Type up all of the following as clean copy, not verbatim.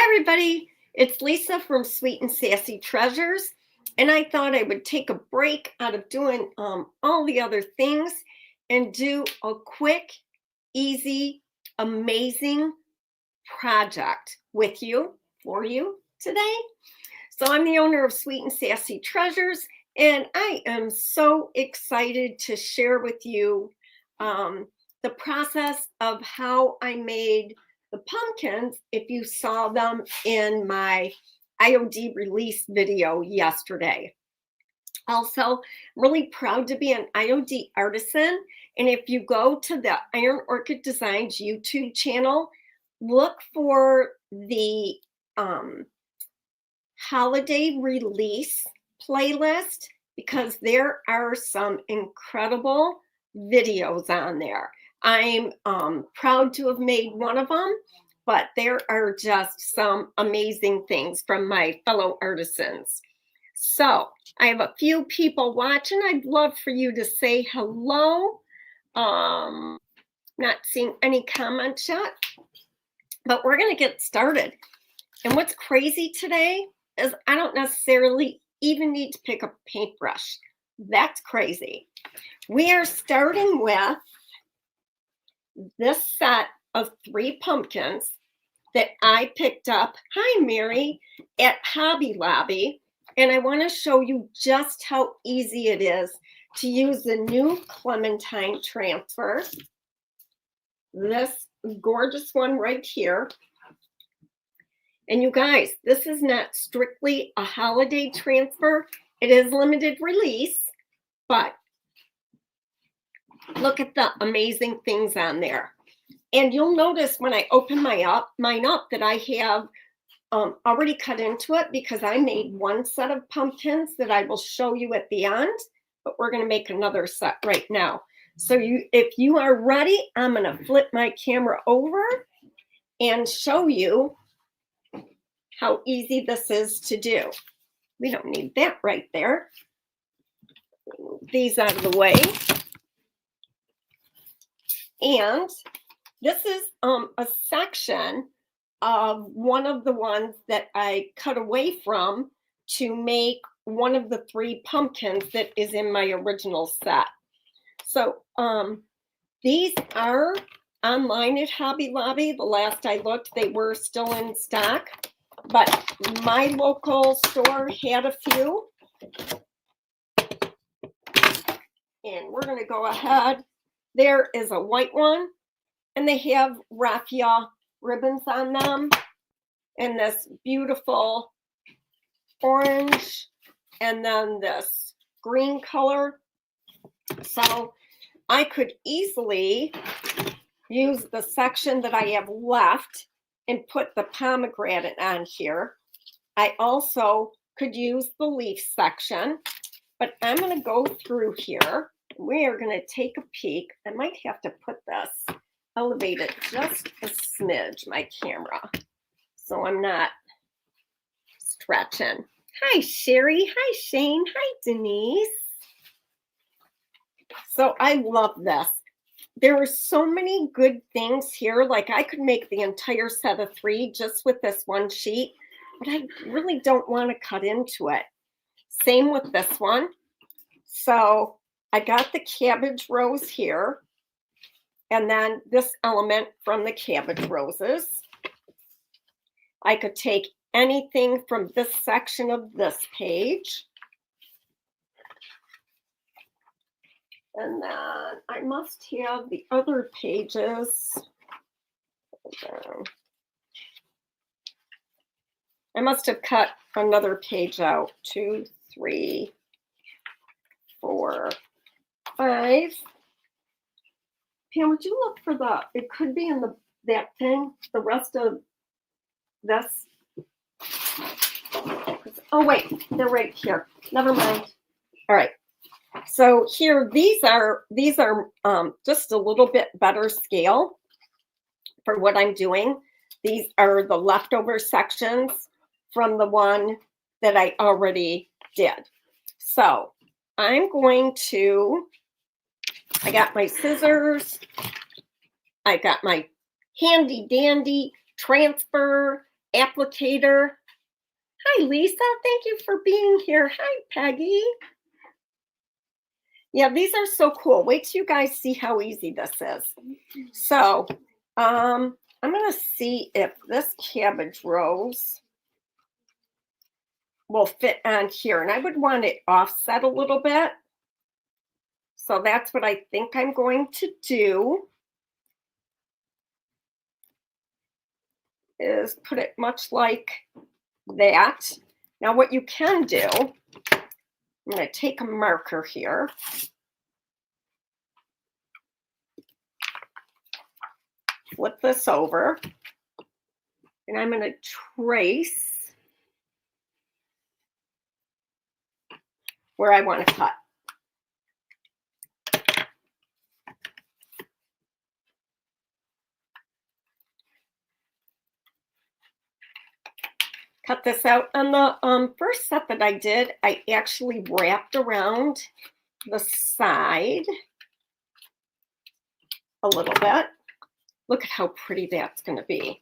Everybody, it's Lisa from Sweet and Sassy Treasures, and I thought I would take a break out of doing all the other things and do a quick, easy, amazing project with you, for you today. So I'm the owner of Sweet and Sassy Treasures, and I am so excited to share with you the process of how I made the pumpkins if you saw them in my IOD release video yesterday. Also, I'm really proud to be an IOD artisan. And if you go to the Iron Orchid Designs YouTube channel, look for the holiday release playlist because there are some incredible videos on there. I'm proud to have made one of them, but there are just some amazing things from my fellow artisans. So I have a few people watching. I'd love for you to say hello. Not seeing any comments yet, but we're going to get started. And what's crazy today is I don't necessarily even need to pick up a paintbrush. That's crazy. We are starting with this set of 3 pumpkins that I picked up, hi Mary, at Hobby Lobby. And I want to show you just how easy it is to use the new Clementine Transfer. This gorgeous one right here. And you guys, this is not strictly a holiday transfer. It is limited release, but look at the amazing things on there. And you'll notice when I open mine up that I have already cut into it because I made one set of pumpkins that I will show you at the end, but we're going to make another set right now. So if you are ready, I'm going to flip my camera over and show you how easy this is to do. We don't need that right there. Move these out of the way. And this is a section of one of the ones that I cut away from to make one of the 3 pumpkins that is in my original set. So these are online at Hobby Lobby. The last I looked, they were still in stock, but my local store had a few. And we're going to go ahead. There is a white one, and they have raffia ribbons on them, and this beautiful orange, and then this green color. So I could easily use the section that I have left and put the pomegranate on here. I also could use the leaf section, but I'm going to go through here. We are going to take a peek. I might have to put this, elevate it just a smidge, my camera, so I'm not stretching. Hi, Sherry. Hi, Shane. Hi, Denise. So I love this. There are so many good things here. Like I could make the entire set of 3 just with this one sheet, but I really don't want to cut into it. Same with this one. So I got the cabbage rose here, and then this element from the cabbage roses. I could take anything from this section of this page. And then I must have the other pages. I must have cut another page out. 2, 3, 4, 5. Pam, would you look for it could be in that thing, the rest of this. Oh, wait, they're right here. Never mind. All right. So here, these are just a little bit better scale for what I'm doing. These are the leftover sections from the one that I already did. So I'm going to, I got my scissors, I got my handy dandy transfer, applicator. Hi, Lisa. Thank you for being here. Hi, Peggy. Yeah, these are so cool. Wait till you guys see how easy this is. So, I'm going to see if this cabbage rose will fit on here. And I would want it offset a little bit. So that's what I think I'm going to do, is put it much like that. Now what you can do, I'm going to take a marker here. Flip this over. And I'm going to trace where I want to cut. Cut this out. On the first set that I did, I actually wrapped around the side a little bit. Look at how pretty that's going to be.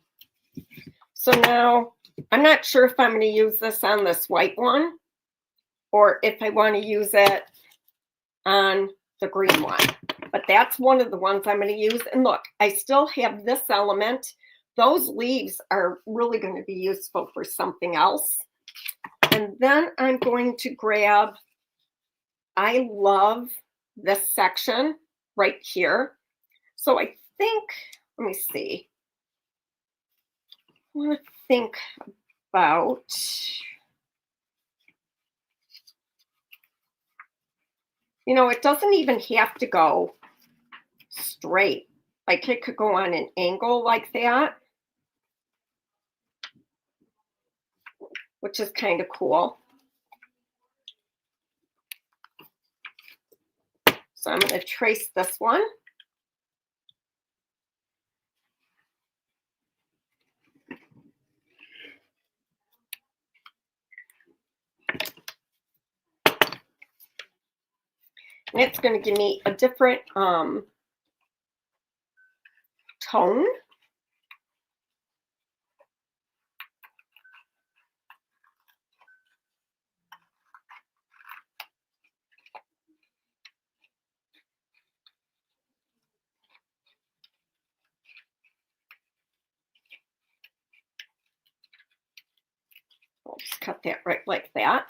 So now I'm not sure if I'm going to use this on this white one or if I want to use it on the green one. But that's one of the ones I'm going to use. And look, I still have this element. Those leaves are really going to be useful for something else. And then I'm going to grab, I love this section right here. So I think, let me see. I want to think about, you know, it doesn't even have to go straight. Like it could go on an angle like that, which is kind of cool. So I'm going to trace this one. And it's going to give me a different tone. I'll just cut that right like that.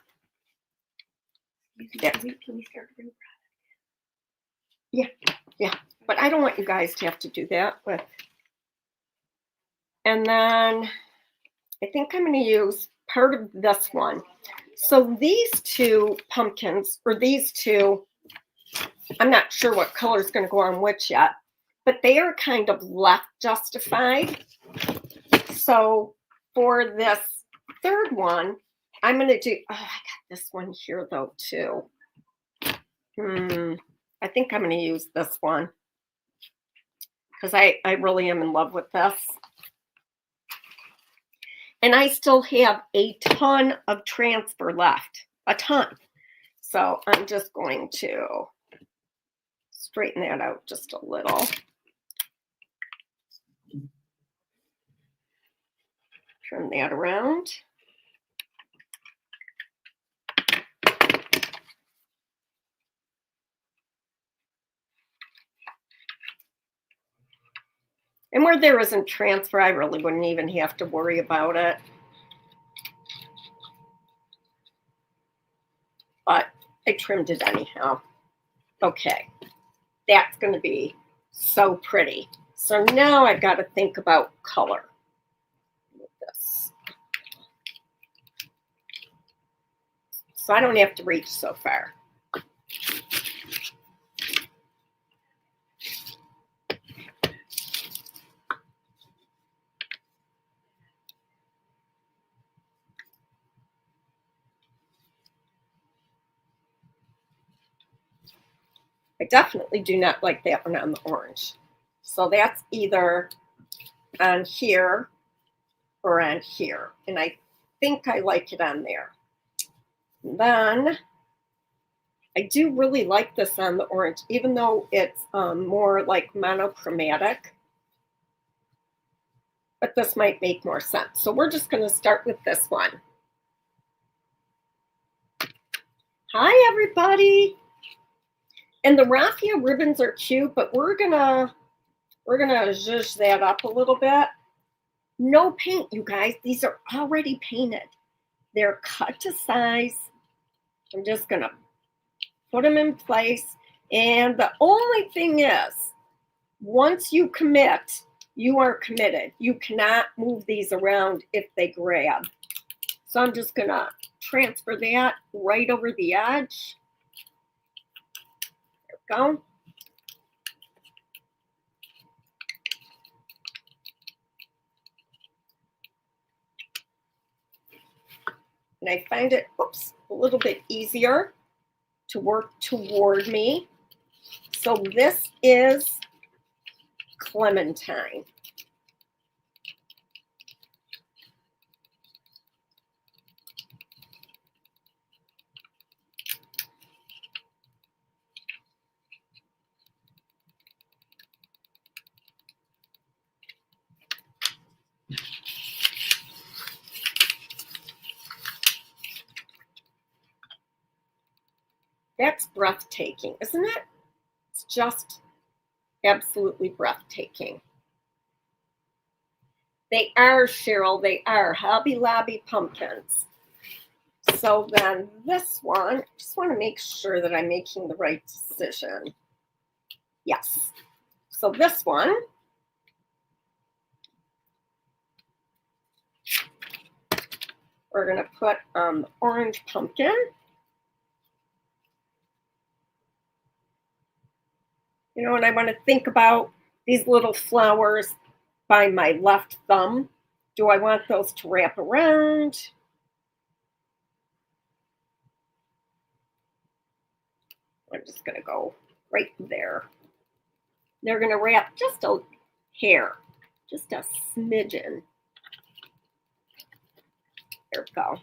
Yeah, but I don't want you guys to have to do that. And then I think I'm going to use part of this one. So these two pumpkins, or these two, I'm not sure what color is going to go on which yet, but they are kind of left justified. So for this third one, I'm going to do, oh, I got this one here though too. I think I'm going to use this one because I really am in love with this. And I still have a ton of transfer left, a ton. So I'm just going to straighten that out just a little. Turn that around. And where there isn't transfer, I really wouldn't even have to worry about it. But I trimmed it anyhow. Okay, that's going to be so pretty. So now I've got to think about color with this. So I don't have to reach so far. I definitely do not like that one on the orange. So that's either on here or on here. And I think I like it on there. And then I do really like this on the orange, even though it's more like monochromatic. but this might make more sense. So we're just going to start with this one. Hi, everybody. And the raffia ribbons are cute, but we're gonna zhuzh that up a little bit. No paint, you guys. These are already painted. They're cut to size. I'm just gonna put them in place. And the only thing is, once you commit, you are committed. You cannot move these around if they grab. So I'm just gonna transfer that right over the edge. There we go. And I find it, a little bit easier to work toward me. So this is Clementine. That's breathtaking, isn't it? It's just absolutely breathtaking. They are, Cheryl, they are Hobby Lobby pumpkins. So then this one, I just want to make sure that I'm making the right decision. Yes. So this one, we're going to put orange pumpkin. You know, and I want to think about these little flowers by my left thumb. Do I want those to wrap around? I'm just going to go right there. They're going to wrap just a hair, just a smidgen. There we go.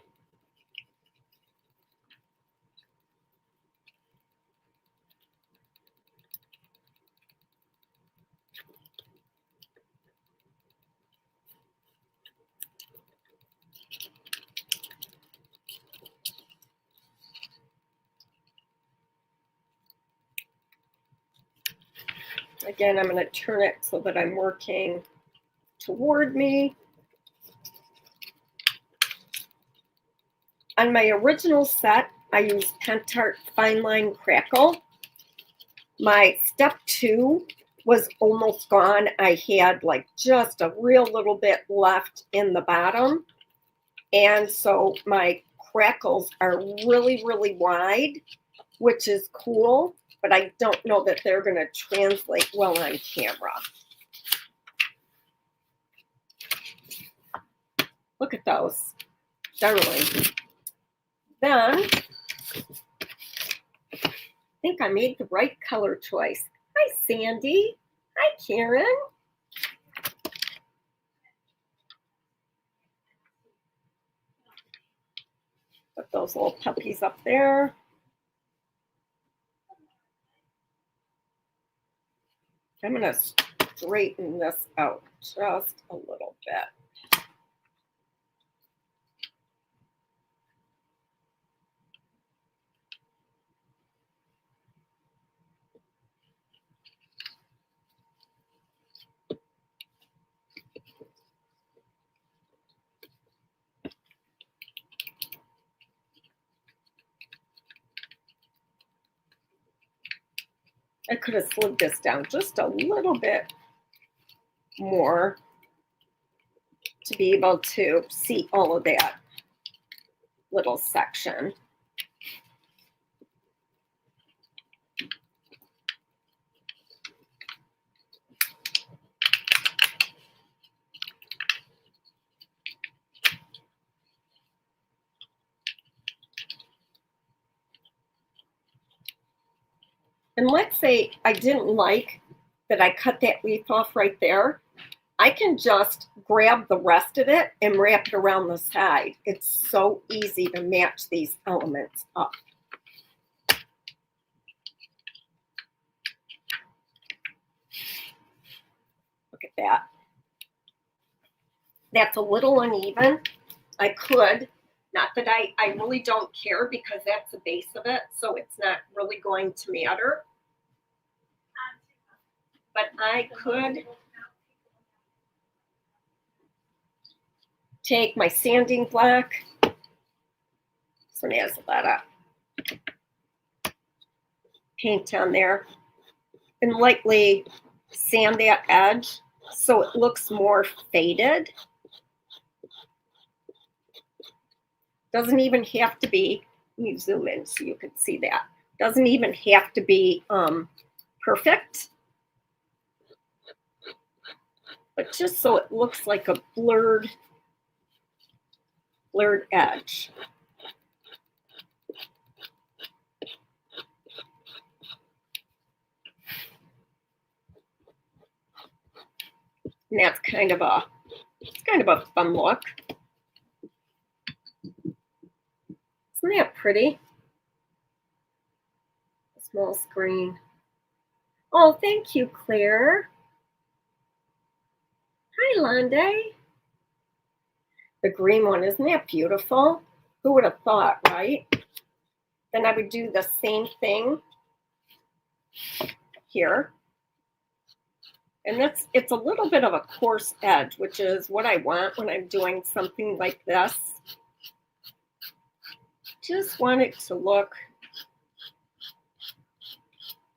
Again, I'm going to turn it so that I'm working toward me. On my original set, I used Pentart Fine Line Crackle. My step 2 was almost gone. I had like just a real little bit left in the bottom. And so my crackles are really, really wide, which is cool, but I don't know that they're going to translate well on camera. Look at those, darling. Then, I think I made the right color choice. Hi, Sandy. Hi, Karen. Put those little puppies up there. I'm going to straighten this out just a little bit. I could have slid this down just a little bit more to be able to see all of that little section. And let's say I didn't like that I cut that leaf off right there. I can just grab the rest of it and wrap it around the side. It's so easy to match these elements up. Look at that. That's a little uneven. I could, not that I really don't care because that's the base of it, so it's not really going to matter. But I could take my sanding block. This one has a lot of paint on there, and lightly sand that edge so it looks more faded. Doesn't even have to be, let me zoom in so you can see that. Doesn't even have to be perfect, but just so it looks like a blurred edge. And that's kind of a, it's kind of a fun look. Isn't that pretty? A small screen. Oh, thank you, Claire. Hi, Londe. The green one, isn't that beautiful? Who would have thought, right? Then I would do the same thing here. And it's a little bit of a coarse edge, which is what I want when I'm doing something like this. Just want it to look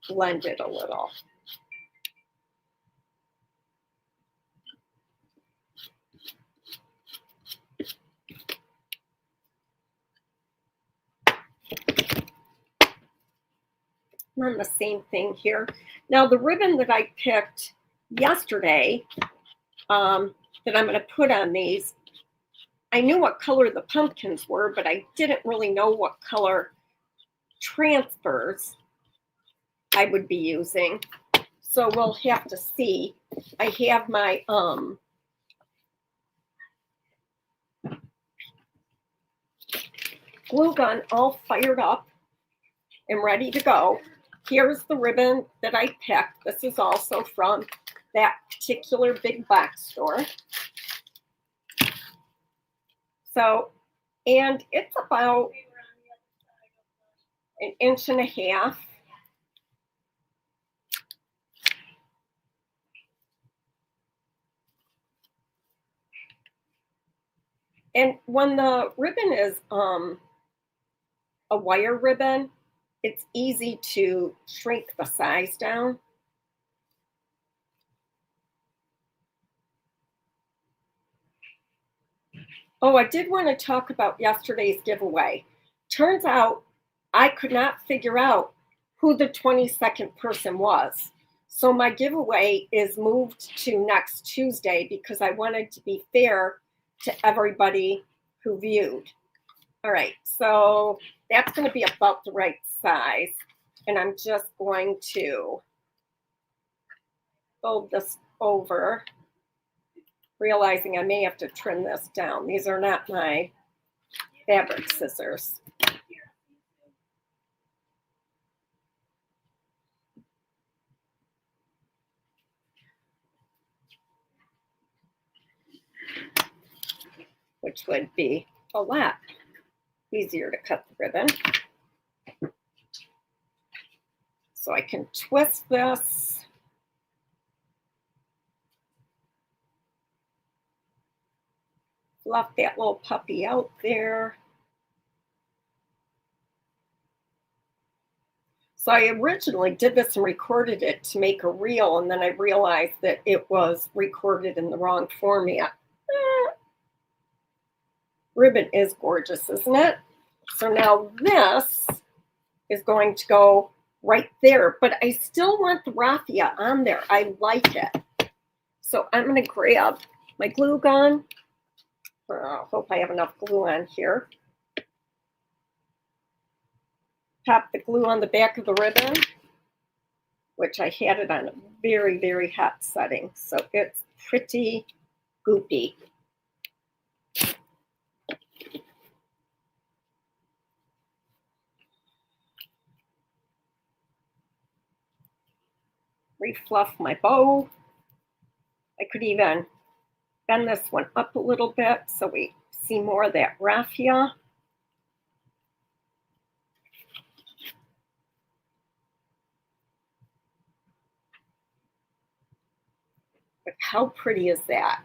blended a little. And then the same thing here. Now the ribbon that I picked yesterday that I'm going to put on these, I knew what color the pumpkins were, but I didn't really know what color transfers I would be using. So we'll have to see. I have my glue gun all fired up and ready to go. Here's the ribbon that I picked. This is also from that particular big box store. So, and it's about 1.5 inches. And when the ribbon is a wire ribbon, it's easy to shrink the size down. Oh, I did want to talk about yesterday's giveaway. Turns out I could not figure out who the 22nd person was. So my giveaway is moved to next Tuesday because I wanted to be fair to everybody who viewed. All right, so that's going to be about the right size. And I'm just going to fold this over, realizing I may have to trim this down. These are not my fabric scissors. Which would be a lot easier to cut the ribbon. So I can twist this. Fluff that little puppy out there. So I originally did this and recorded it to make a reel, and then I realized that it was recorded in the wrong format. Ribbon is gorgeous, isn't it? So now this is going to go right there, but I still want the raffia on there. I like it. So I'm going to grab my glue gun. I hope I have enough glue on here. Pop the glue on the back of the ribbon, which I had it on a very, very hot setting, so it's pretty goopy. Refluff my bow. I could even bend this one up a little bit so we see more of that raffia. But how pretty is that?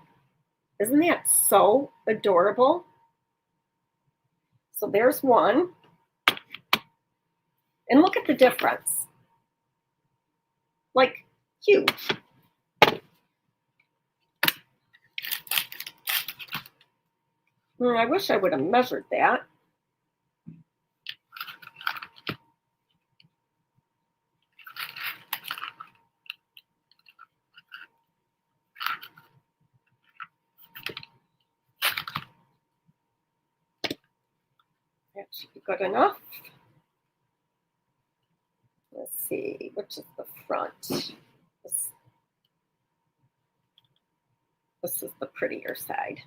Isn't that so adorable? So there's one. And look at the difference. Like, huge. I wish I would have measured that. That should be good enough. Let's see, which is the front? This is the prettier side.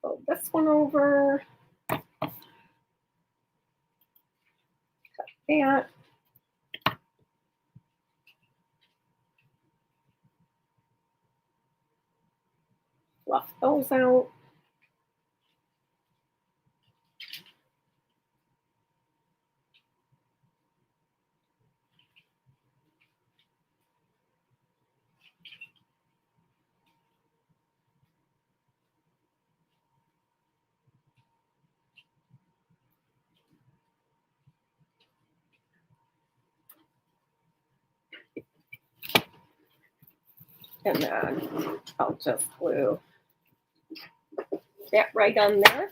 Fold this one over. Cut that. Fluff those out. And then I'll just glue that right on there.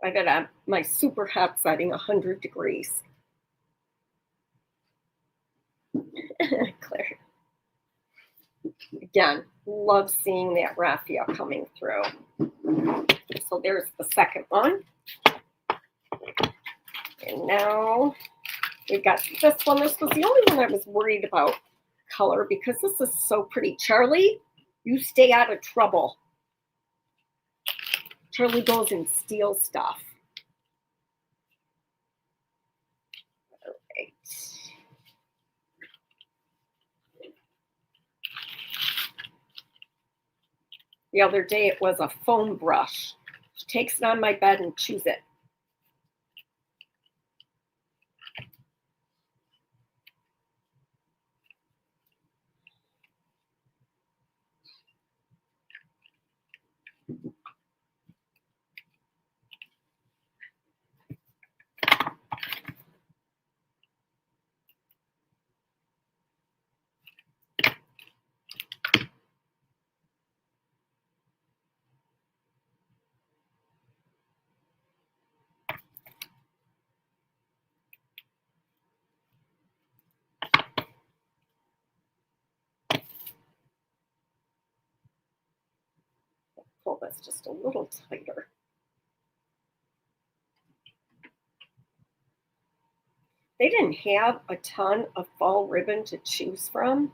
I got my super hot setting 100 degrees. Claire. Again, love seeing that raffia coming through. So there's the second one. And now we got this one. This was the only one I was worried about color because this is so pretty. Charlie, you stay out of trouble. Charlie goes and steals stuff. All right. The other day it was a foam brush. She takes it on my bed and chews it. Pull this just a little tighter. They didn't have a ton of fall ribbon to choose from.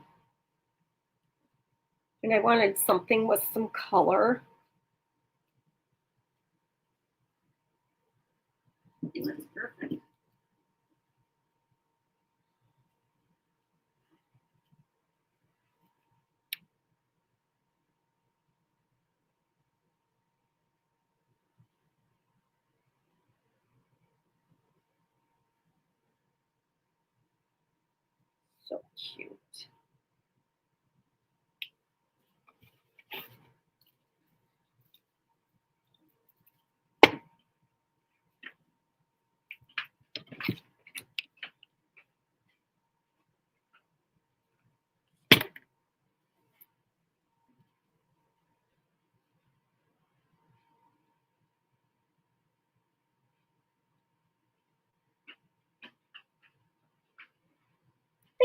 And I wanted something with some color. That's perfect. So cute.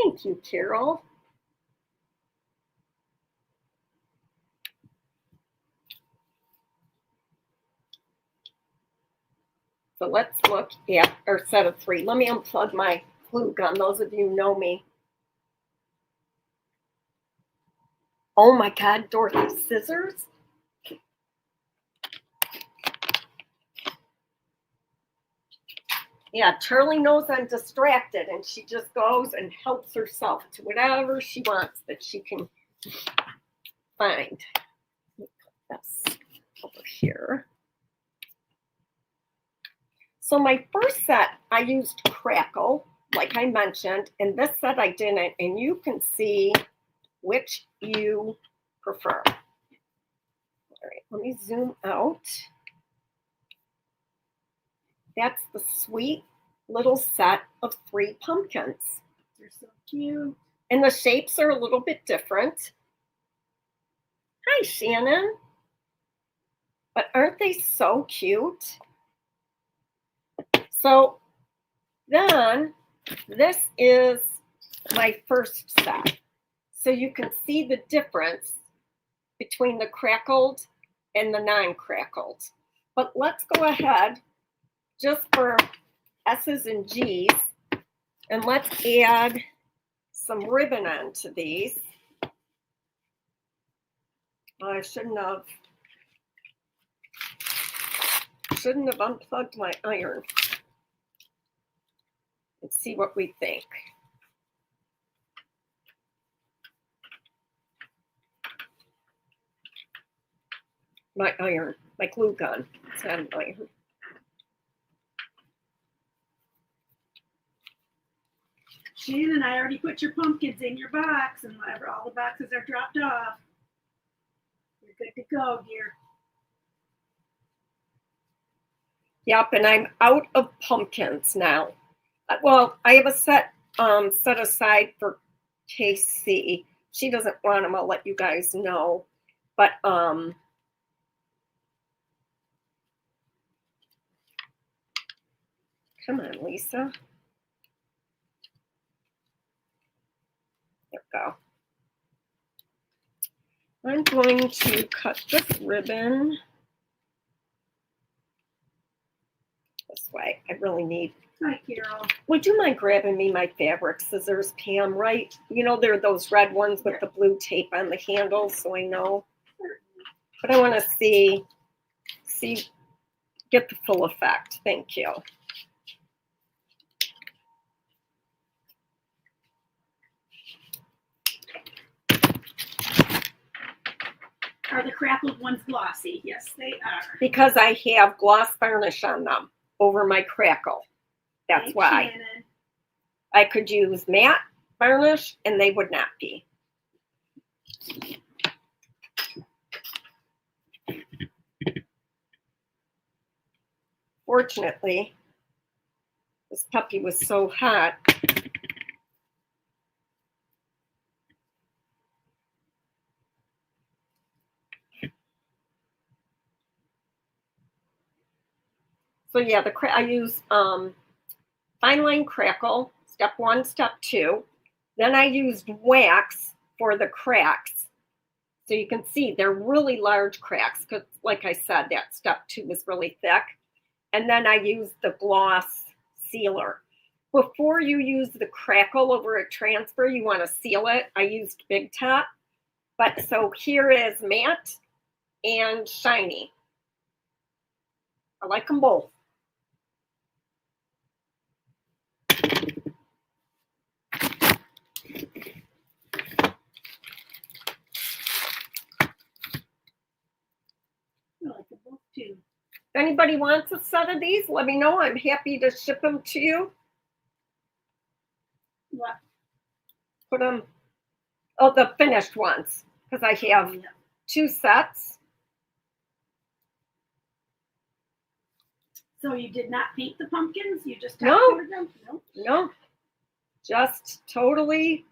Thank you, Carol. So let's look at our set of three. Let me unplug my glue gun. Those of you who know me, Oh my God, Dorothy, scissors? Yeah, Charlie knows I'm distracted, and she just goes and helps herself to whatever she wants that she can find. Let me put this over here. So my first set, I used Crackle, like I mentioned, and this set I didn't, and you can see which you prefer. All right, let me zoom out. That's the sweet little set of 3 pumpkins. They're so cute. And the shapes are a little bit different. Hi, Shannon. But aren't they so cute? So then this is my first set. So you can see the difference between the crackled and the non-crackled. But let's go ahead just for S's and G's, and let's add some ribbon onto these. I shouldn't have unplugged my iron. Let's see what we think. My iron, my glue gun. It's not an iron. Shannon, I already put your pumpkins in your box, and all the boxes are dropped off. You're good to go, dear. Yep, and I'm out of pumpkins now. Well, I have a set set aside for KC. She doesn't want them, I'll let you guys know. But come on, Lisa. There we go. I'm going to cut this ribbon this way. I really need. Hi, Carol. Would you mind grabbing me my fabric scissors, Pam, right? You know, they're those red ones with the blue tape on the handles, so I know. But I want to see, get the full effect. Thank you. Are the crackled ones glossy? Yes, they are. Because I have gloss varnish on them over my crackle. That's Thanks, why. Shannon. I could use matte varnish and they would not be. Fortunately, this puppy was so hot. So yeah, I use fine line crackle, step 1, step 2. Then I used wax for the cracks. So you can see they're really large cracks because, like I said, that step 2 was really thick. And then I used the gloss sealer. Before you use the crackle over a transfer, you want to seal it. I used Big Top. But so here is matte and shiny. I like them both. Too. If anybody wants a set of these, let me know. I'm happy to ship them to you. What? Put them, oh, the finished ones, because I have 2 sets. So you did not paint the pumpkins? You just No. them? No, just totally.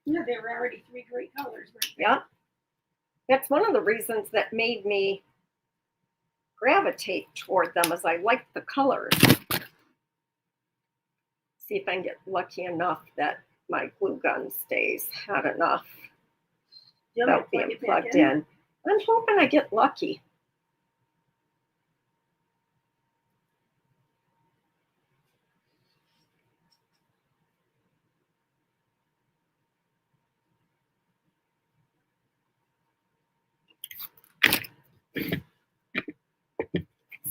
Yeah, they were already 3 great colors. Right? Yeah. That's one of the reasons that made me gravitate toward them, as I like the colors. See if I can get lucky enough that my glue gun stays hot enough without being plugged in. I'm hoping I get lucky.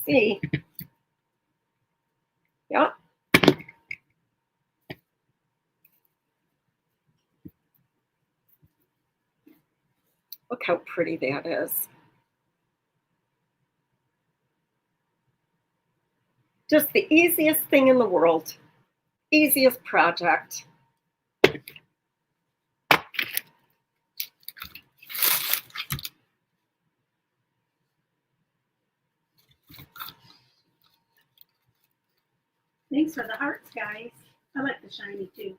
see. Yep. Look how pretty that is. Just the easiest thing in the world. Easiest project. Thanks for the hearts, guys. I like the shiny too.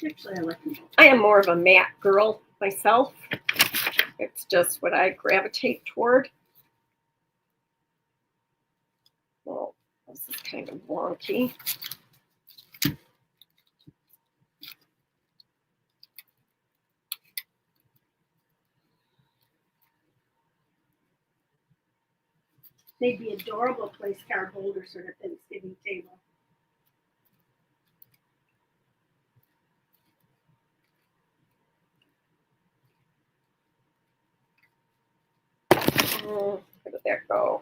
Actually, I like them both. I am more of a matte girl myself. It's just what I gravitate toward. Well, this is kind of wonky. They'd be adorable place card holders for the Thanksgiving table. Where did that go?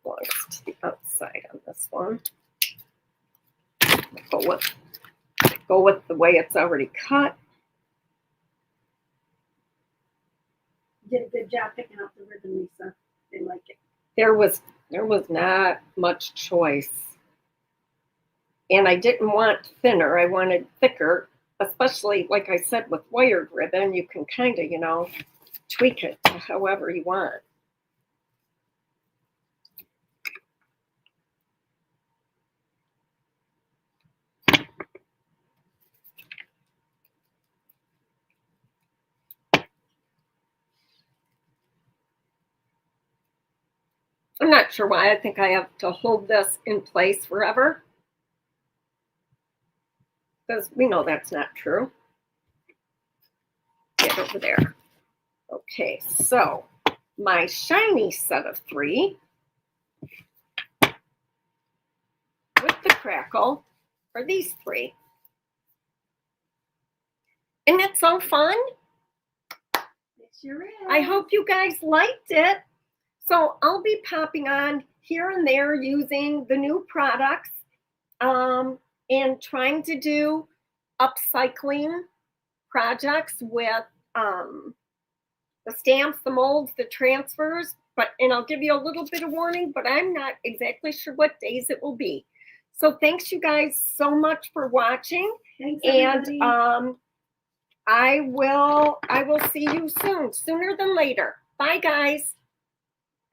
Belongs to the outside on this one. Go with the way it's already cut. You did a good job picking up the ribbon, Lisa. They like it. There was not much choice. And I didn't want thinner, I wanted thicker, especially like I said with wired ribbon, you can kind of, you know, tweak it to however you want. I'm not sure why. I think I have to hold this in place forever. Because we know that's not true. Get over there. Okay, so my shiny set of 3 with the crackle are these 3. Isn't it so fun? It sure is. I hope you guys liked it. So I'll be popping on here and there using the new products and trying to do upcycling projects with the stamps, the molds, the transfers. And I'll give you a little bit of warning, but I'm not exactly sure what days it will be. So thanks you guys so much for watching. Thanks, everybody. And I will see you soon, sooner than later. Bye, guys.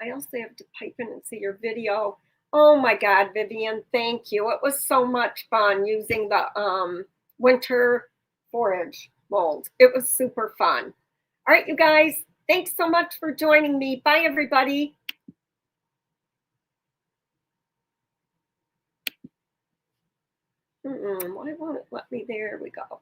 I also have to pipe in and see your video. Oh my God, Vivian, thank you. It was so much fun using the winter forage mold. It was super fun. All right, you guys, thanks so much for joining me. Bye, everybody. Why won't it let me? There we go.